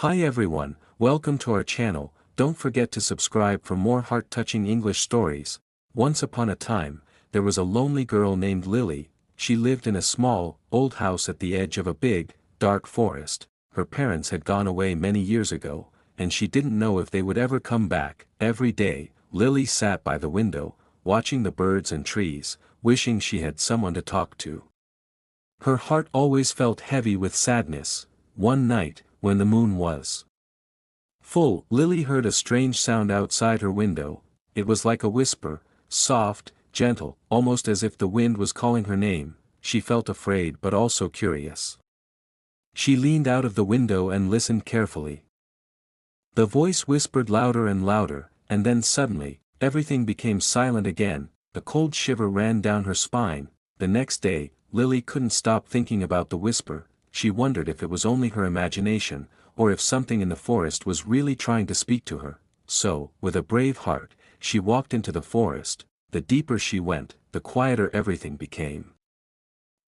Hi everyone, welcome to our channel. Don't forget to subscribe for more heart-touching English stories. Once upon a time, there was a lonely girl named Lily. She lived in a small, old house at the edge of a big, dark forest. Her parents had gone away many years ago, and she didn't know if they would ever come back. Every day, Lily sat by the window, watching the birds and trees, wishing she had someone to talk to. Her heart always felt heavy with sadness. One night, when the moon was full, Lily heard a strange sound outside her window. It was like a whisper, soft, gentle, almost as if the wind was calling her name. She felt afraid but also curious. She leaned out of the window and listened carefully. The voice whispered louder and louder, and then suddenly, everything became silent again. A cold shiver ran down her spine. The next day, Lily couldn't stop thinking about the whisper. She wondered if it was only her imagination, or if something in the forest was really trying to speak to her. So, with a brave heart, she walked into the forest. The deeper she went, the quieter everything became.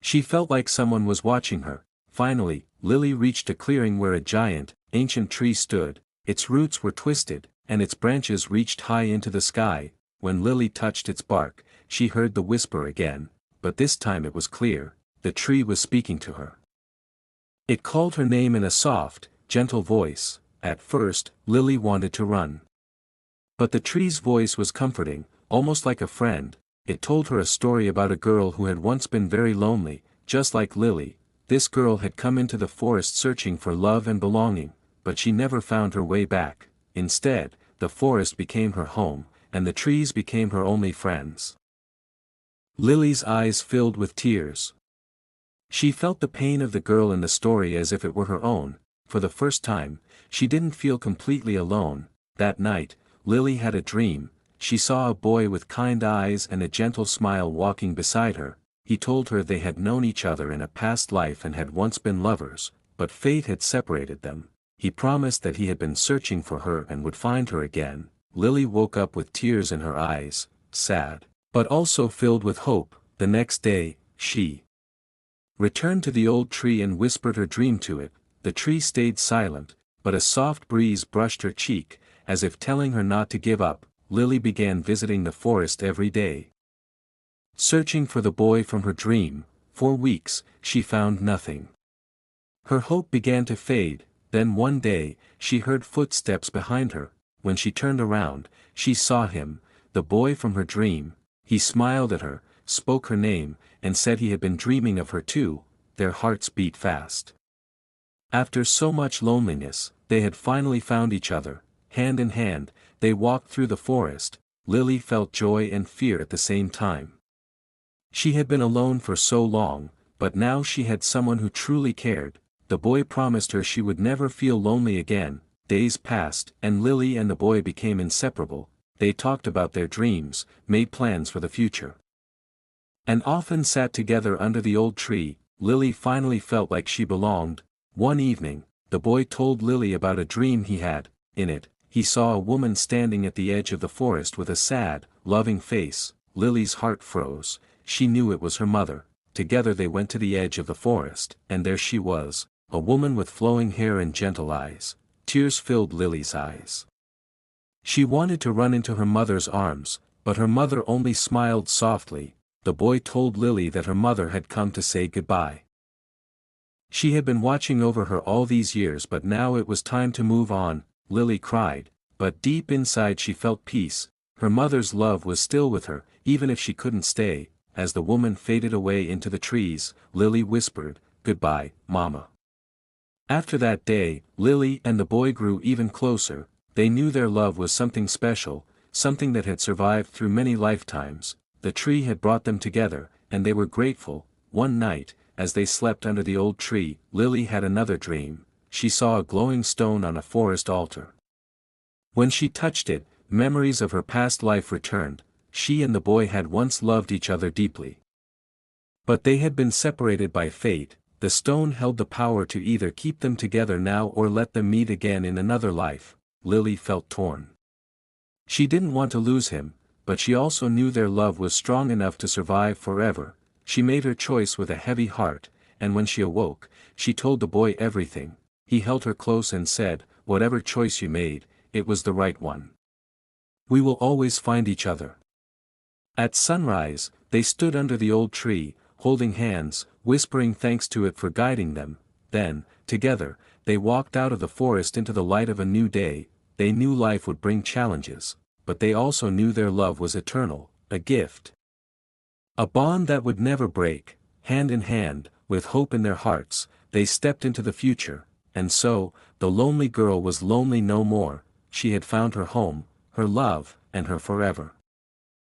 She felt like someone was watching her. Finally, Lily reached a clearing where a giant, ancient tree stood. Its roots were twisted, and its branches reached high into the sky. When Lily touched its bark, she heard the whisper again, but this time it was clear. The tree was speaking to her. It called her name in a soft, gentle voice. At first, Lily wanted to run. But the tree's voice was comforting, almost like a friend. It told her a story about a girl who had once been very lonely, just like Lily. This girl had come into the forest searching for love and belonging, but she never found her way back. Instead, the forest became her home, and the trees became her only friends. Lily's eyes filled with tears. She felt the pain of the girl in the story as if it were her own. For the first time, she didn't feel completely alone. That night, Lily had a dream. She saw a boy with kind eyes and a gentle smile walking beside her. He told her they had known each other in a past life and had once been lovers, but fate had separated them. He promised that he had been searching for her and would find her again. Lily woke up with tears in her eyes, sad, but also filled with hope. The next day, she returned to the old tree and whispered her dream to it. The tree stayed silent, but a soft breeze brushed her cheek, as if telling her not to give up. Lily began visiting the forest every day, searching for the boy from her dream. For weeks, she found nothing. Her hope began to fade. Then one day, she heard footsteps behind her. When she turned around, she saw him, the boy from her dream. He smiled at her, spoke her name, and said he had been dreaming of her too. Their hearts beat fast. After so much loneliness, they had finally found each other. Hand in hand, they walked through the forest. Lily felt joy and fear at the same time. She had been alone for so long, but now she had someone who truly cared. The boy promised her she would never feel lonely again. Days passed, and Lily and the boy became inseparable. They talked about their dreams, made plans for the future, and often sat together under the old tree. Lily finally felt like she belonged. One evening, the boy told Lily about a dream he had. In it, he saw a woman standing at the edge of the forest with a sad, loving face. Lily's heart froze. She knew it was her mother. Together they went to the edge of the forest, and there she was, a woman with flowing hair and gentle eyes. Tears filled Lily's eyes. She wanted to run into her mother's arms, but her mother only smiled softly. The boy told Lily that her mother had come to say goodbye. She had been watching over her all these years, but now it was time to move on. Lily cried, but deep inside she felt peace. Her mother's love was still with her, even if she couldn't stay. As the woman faded away into the trees, Lily whispered, "Goodbye, Mama." After that day, Lily and the boy grew even closer. They knew their love was something special, something that had survived through many lifetimes. The tree had brought them together, and they were grateful. One night, as they slept under the old tree, Lily had another dream. She saw a glowing stone on a forest altar. When she touched it, memories of her past life returned. She and the boy had once loved each other deeply, but they had been separated by fate. The stone held the power to either keep them together now or let them meet again in another life. Lily felt torn. She didn't want to lose him, but she also knew their love was strong enough to survive forever. She made her choice with a heavy heart, and when she awoke, she told the boy everything. he held her close and said, "Whatever choice you made, it was the right one. We will always find each other." At sunrise, they stood under the old tree, holding hands, whispering thanks to it for guiding them. Then, together, they walked out of the forest into the light of a new day. They knew life would bring challenges, but they also knew their love was eternal, a gift. A bond that would never break. Hand in hand, with hope in their hearts, they stepped into the future, and so, the lonely girl was lonely no more. She had found her home, her love, and her forever.